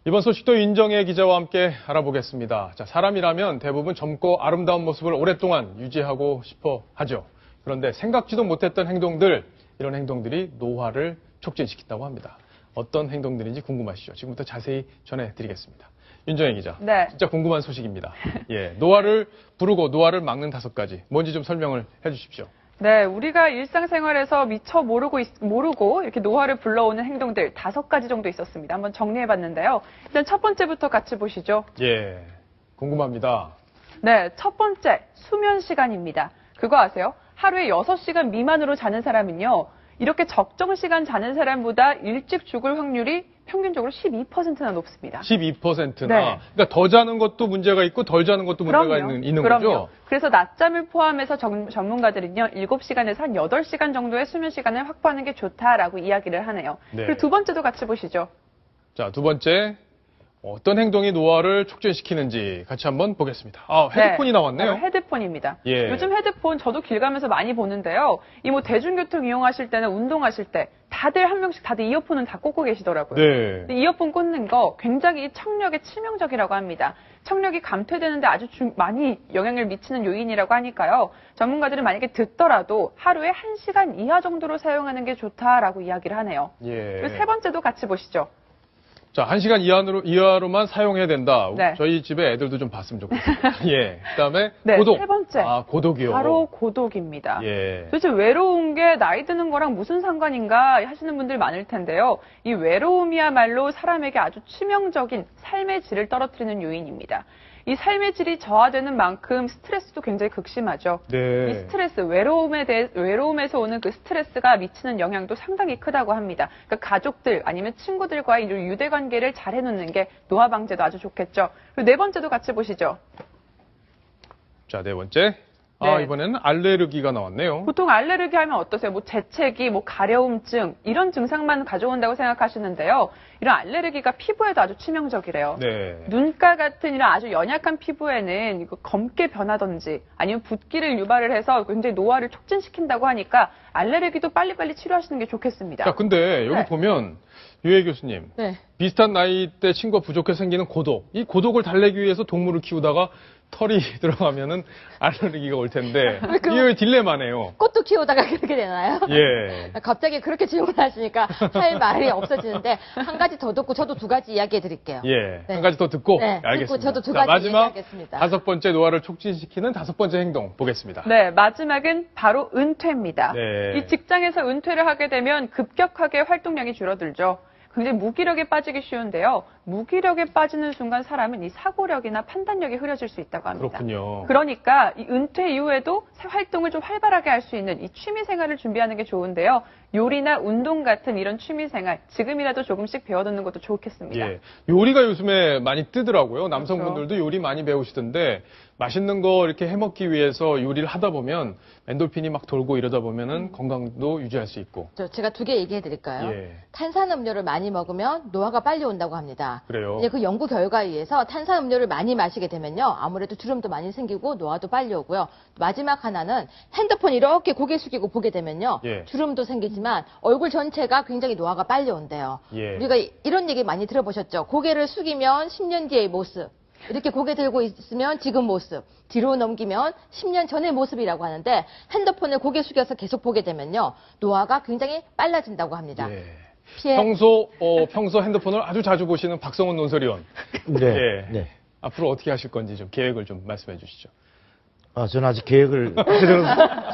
이번 소식도 윤정혜 기자와 함께 알아보겠습니다. 자, 사람이라면 대부분 젊고 아름다운 모습을 오랫동안 유지하고 싶어 하죠. 그런데 생각지도 못했던 행동들, 이런 행동들이 노화를 촉진시킨다고 합니다. 어떤 행동들인지 궁금하시죠? 지금부터 자세히 전해드리겠습니다. 윤정혜 기자. 네. 진짜 궁금한 소식입니다. 예, 노화를 부르고 노화를 막는 5가지. 뭔지 좀 설명을 해주십시오. 네, 우리가 일상생활에서 미처 모르고 이렇게 노화를 불러오는 행동들 5가지 정도 있었습니다. 한번 정리해봤는데요. 일단 첫 번째부터 같이 보시죠. 예, 궁금합니다. 네, 첫 번째, 수면 시간입니다. 그거 아세요? 하루에 6시간 미만으로 자는 사람은요, 이렇게 적정 시간 자는 사람보다 일찍 죽을 확률이 평균적으로 12%나 높습니다. 12%나. 네. 그러니까 더 자는 것도 문제가 있고 덜 자는 것도 문제가 있는 거죠? 그래서 낮잠을 포함해서 전문가들은요, 7시간에서 한 8시간 정도의 수면 시간을 확보하는 게 좋다라고 이야기를 하네요. 네. 그리고 두 번째도 같이 보시죠. 자, 두 번째. 어떤 행동이 노화를 촉진시키는지 같이 한번 보겠습니다. 아, 헤드폰이 네, 나왔네요. 헤드폰입니다. 예. 요즘 헤드폰 저도 길 가면서 많이 보는데요. 이 뭐 대중교통 이용하실 때나 운동하실 때 다들 한 명씩 다들 이어폰은 다 꽂고 계시더라고요. 네. 근데 이어폰 꽂는 거 굉장히 청력에 치명적이라고 합니다. 청력이 감퇴되는데 아주 많이 영향을 미치는 요인이라고 하니까요. 전문가들은 만약에 듣더라도 하루에 1시간 이하 정도로 사용하는 게 좋다라고 이야기를 하네요. 예. 그리고 세 번째도 같이 보시죠. 자, 1시간 이하로만 사용해야 된다. 네. 저희 집에 애들도 좀 봤으면 좋겠습니다. 예. 그 다음에 네, 고독. 세 번째. 아, 고독이요. 바로 고독입니다. 예. 도대체 외로운 게 나이 드는 거랑 무슨 상관인가 하시는 분들 많을 텐데요. 이 외로움이야말로 사람에게 아주 치명적인 삶의 질을 떨어뜨리는 요인입니다. 이 삶의 질이 저하되는 만큼 스트레스도 굉장히 극심하죠. 네. 이 스트레스, 외로움에서 오는 그 스트레스가 미치는 영향도 상당히 크다고 합니다. 그러니까 가족들 아니면 친구들과의 유대 관계를 잘 해놓는 게 노화 방제도 아주 좋겠죠. 그리고 네 번째도 같이 보시죠. 자, 네 번째. 아, 네. 이번에는 알레르기가 나왔네요. 보통 알레르기 하면 어떠세요? 뭐 재채기, 뭐 가려움증 이런 증상만 가져온다고 생각하시는데요. 이런 알레르기가 피부에도 아주 치명적이래요. 네. 눈가 같은 이런 아주 연약한 피부에는 이거 검게 변하던지 아니면 붓기를 유발을 해서 굉장히 노화를 촉진시킨다고 하니까 알레르기도 빨리빨리 치료하시는 게 좋겠습니다. 자, 근데 여기 네. 보면 유해 교수님. 네. 비슷한 나이 때 친구가 부족해 생기는 고독. 이 고독을 달래기 위해서 동물을 키우다가 털이 들어가면은 알레르기가 올 텐데 이게 딜레마네요. 꽃도 키우다가 그렇게 되나요? 예. 갑자기 그렇게 질문하시니까 할 말이 없어지는데 한 가지 더 듣고 저도 2가지 이야기해 드릴게요. 예. 네. 한 가지 더 듣고 네, 알겠습니다. 듣고 저도 2가지 자, 마지막 얘기하겠습니다. 5번째 노화를 촉진시키는 5번째 행동 보겠습니다. 네, 마지막은 바로 은퇴입니다. 네. 이 직장에서 은퇴를 하게 되면 급격하게 활동량이 줄어들죠. 굉장히 무기력에 빠지기 쉬운데요. 무기력에 빠지는 순간 사람은 이 사고력이나 판단력이 흐려질 수 있다고 합니다. 그렇군요. 그러니까 이 은퇴 이후에도 활동을 좀 활발하게 할 수 있는 이 취미 생활을 준비하는 게 좋은데요. 요리나 운동 같은 이런 취미 생활 지금이라도 조금씩 배워두는 것도 좋겠습니다. 예. 요리가 요즘에 많이 뜨더라고요. 남성분들도 그렇죠. 요리 많이 배우시던데 맛있는 거 이렇게 해먹기 위해서 요리를 하다 보면 엔돌핀이 막 돌고 이러다 보면은 건강도 유지할 수 있고. 제가 2개 얘기해 드릴까요? 예. 탄산음료를 많이 먹으면 노화가 빨리 온다고 합니다. 그래요. 이제 그 연구 결과에 의해서 탄산음료를 많이 마시게 되면요. 아무래도 주름도 많이 생기고 노화도 빨리 오고요. 마지막 하나는 핸드폰 이렇게 고개 숙이고 보게 되면요. 예. 주름도 생기지만 얼굴 전체가 굉장히 노화가 빨리 온대요. 예. 우리가 이런 얘기 많이 들어보셨죠? 고개를 숙이면 10년 뒤의 모습. 이렇게 고개 들고 있으면 지금 모습, 뒤로 넘기면 10년 전의 모습이라고 하는데 핸드폰을 고개 숙여서 계속 보게 되면요. 노화가 굉장히 빨라진다고 합니다. 예. 피해 평소 핸드폰을 아주 자주 보시는 박성훈 논설위원. 네. 예. 네. 앞으로 어떻게 하실 건지 좀 계획을 좀 말씀해 주시죠. 저는 아직 계획을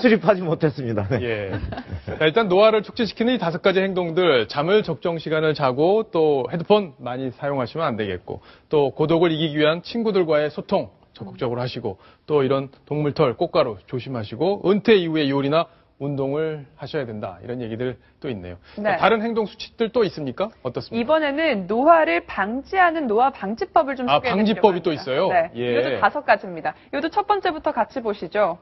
수립하지 못했습니다. 네. 예. 자, 일단 노화를 촉진시키는 이 5가지 행동들, 잠을 적정 시간을 자고 또 헤드폰 많이 사용하시면 안 되겠고 또 고독을 이기기 위한 친구들과의 소통 적극적으로 하시고 또 이런 동물털, 꽃가루 조심하시고 은퇴 이후에 요리나 운동을 하셔야 된다. 이런 얘기들 또 있네요. 네. 다른 행동 수칙들 또 있습니까? 어떻습니까? 이번에는 노화를 방지하는 노화 방지법을 좀 소개해 드리려고 방지법이 또 합니다. 있어요? 네. 예. 이것도 5가지입니다. 이것도 첫 번째부터 같이 보시죠.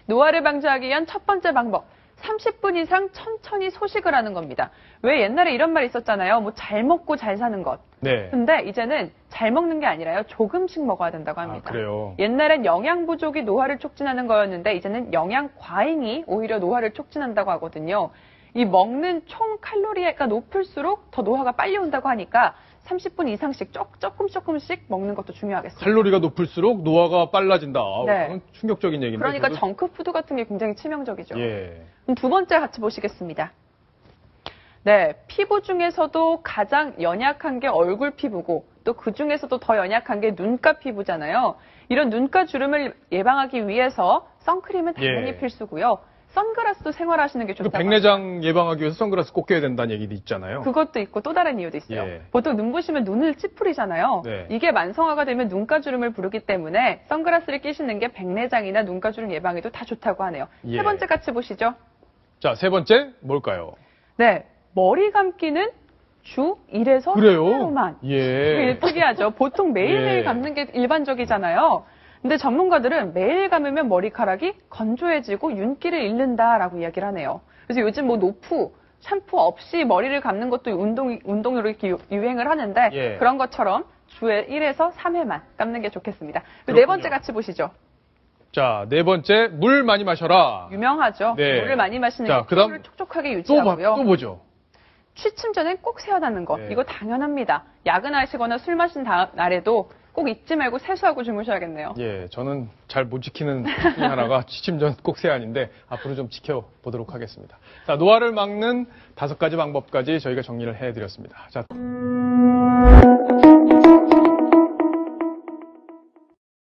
노화를 방지하기 위한 첫 번째 방법. 30분 이상 천천히 소식을 하는 겁니다. 왜 옛날에 이런 말이 있었잖아요. 뭐 잘 먹고 잘 사는 것. 네. 근데 이제는 잘 먹는 게 아니라요. 조금씩 먹어야 된다고 합니다. 그래요? 옛날엔 영양 부족이 노화를 촉진하는 거였는데 이제는 영양 과잉이 오히려 노화를 촉진한다고 하거든요. 이 먹는 총 칼로리가 높을수록 더 노화가 빨리 온다고 하니까 30분 이상씩 조금씩 먹는 것도 중요하겠습니다. 칼로리가 높을수록 노화가 빨라진다. 네. 그건 충격적인 얘기인데. 그러니까 저도- 정크푸드 같은 게 굉장히 치명적이죠. 예. 그럼 두 번째 같이 보시겠습니다. 네, 피부 중에서도 가장 연약한 게 얼굴 피부고 또 그 중에서도 더 연약한 게 눈가 피부잖아요. 이런 눈가 주름을 예방하기 위해서 선크림은 당연히 예. 필수고요. 선글라스도 생활하시는 게 그 좋다고 백내장 예방하기 위해서 선글라스 꼭 껴야 된다는 얘기도 있잖아요. 그것도 있고 또 다른 이유도 있어요. 예. 보통 눈부시면 눈을 찌푸리잖아요. 네. 이게 만성화가 되면 눈가주름을 부르기 때문에 선글라스를 끼시는 게 백내장이나 눈가주름 예방에도 다 좋다고 하네요. 예. 세 번째 같이 보시죠. 자, 세 번째 뭘까요? 네, 머리 감기는 주 1에서 그래요? 3회로만. 예. 이게 특이하죠. 보통 매일매일 예. 감는 게 일반적이잖아요. 근데 전문가들은 매일 감으면 머리카락이 건조해지고 윤기를 잃는다라고 이야기를 하네요. 그래서 요즘 뭐 노프, 샴푸 없이 머리를 감는 것도 운동으로 이렇게 유행을 하는데 예. 그런 것처럼 주에 1에서 3회만 감는 게 좋겠습니다. 네 그렇군요. 번째 같이 보시죠. 자, 네 번째 물 많이 마셔라. 유명하죠. 네. 물을 많이 마시는 자, 게 그다음 피부를 촉촉하게 또 유지하고요. 뭐죠? 취침 전엔 꼭 세안하는 거. 네. 이거 당연합니다. 야근하시거나 술 마신 날에도 꼭 잊지 말고 세수하고 주무셔야겠네요. 예, 저는 잘 못 지키는 것 중에 하나가 취침 전 꼭 세안인데 앞으로 좀 지켜보도록 하겠습니다. 자, 노화를 막는 5가지 방법까지 저희가 정리를 해드렸습니다. 자.